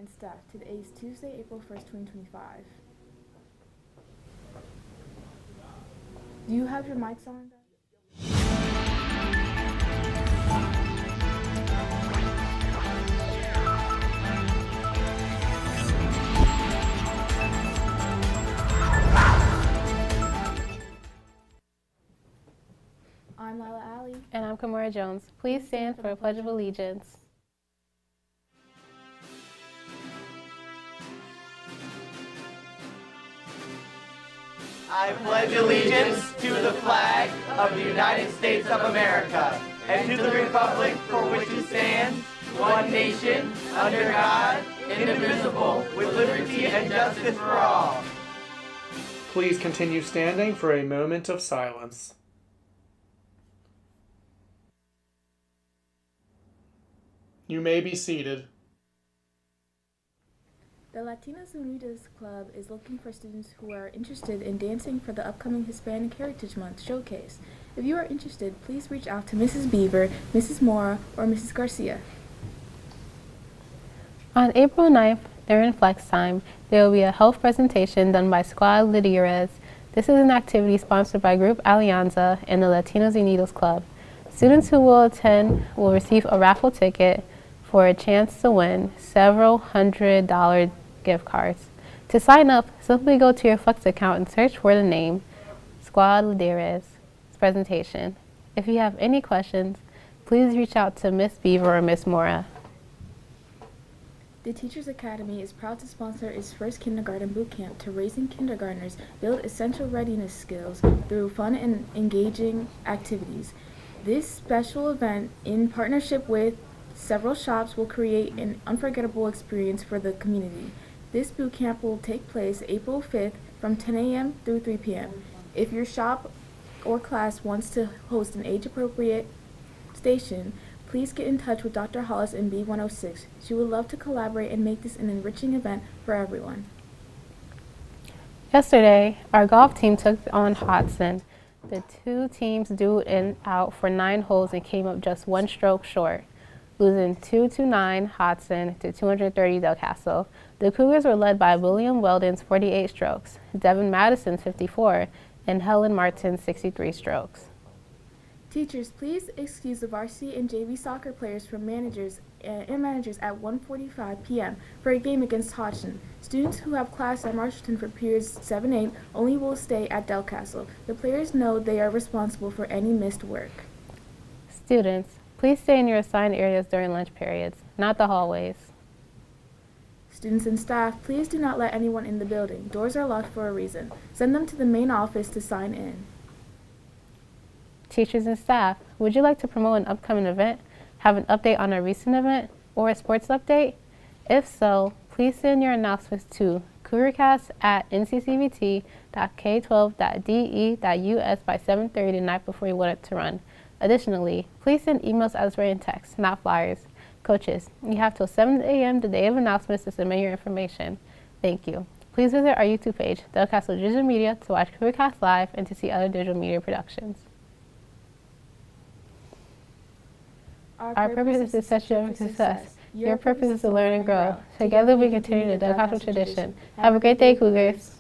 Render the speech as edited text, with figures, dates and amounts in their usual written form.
and staff. Today is Tuesday, April 1st, 2025. Do you have your mics on? I'm Lila Alley. And I'm Kamara Jones. Please stand for a Pledge of Allegiance. I pledge allegiance to the flag of the United States of America and to the republic for which it stands, one nation, under God, indivisible, with liberty and justice for all. Please continue standing for a moment of silence. You may be seated. The Latinos Unidos Club is looking for students who are interested in dancing for the upcoming Hispanic Heritage Month showcase. If you are interested, please reach out to Mrs. Beaver, Mrs. Mora, or Mrs. Garcia. On April 9th, during Flex Time, there will be a health presentation done by Squad Lidieres. This is an activity sponsored by Group Alianza and the Latinos Unidos Club. Students who will attend will receive a raffle ticket for a chance to win several $100 gift cards. To sign up, simply go to your Flex account and search for the name Squad Lidieres presentation. If you have any questions, please reach out to Miss Beaver or Miss Mora. The Teachers Academy is proud to sponsor its first kindergarten boot camp to raising kindergartners build essential readiness skills through fun and engaging activities. This special event, in partnership with several shops, will create an unforgettable experience for the community. This boot camp will take place April 5th from 10 a.m. through 3 p.m. If your shop or class wants to host an age-appropriate station, please get in touch with Dr. Hollis in B106. She would love to collaborate and make this an enriching event for everyone. Yesterday, our golf team took on Hodson. The two teams dueled it out for 9 holes and came up just 1 stroke short, losing 229 Hodson to 230 Del Castle. The Cougars were led by William Weldon's 48 strokes, Devin Madison's 54, and Helen Martin's 63 strokes. Teachers, please excuse the varsity and JV soccer players from managers at 1:45 p.m. for a game against Hodgson. Students who have class at Marshallton for periods 7-8 only will stay at Del Castle. The players know they are responsible for any missed work. Students, please stay in your assigned areas during lunch periods, not the hallways. Students and staff, please do not let anyone in the building. Doors are locked for a reason. Send them to the main office to sign in. Teachers and staff, would you like to promote an upcoming event, have an update on a recent event, or a sports update? If so, please send your announcements to Courgarcast at nccvt.k12.de.us by 7:30 the night before you want it to run. Additionally, please send emails as written text, not flyers. Coaches, you have till 7 a.m. the day of announcements to submit your information. Thank you. Please visit our YouTube page, Del Castle Digital Media, to watch Courgarcast live and to see other digital media productions. Our purpose is to set you up for success. Your purpose is to learn and grow. Together we continue the Del Castle tradition. Have a great day, Cougars.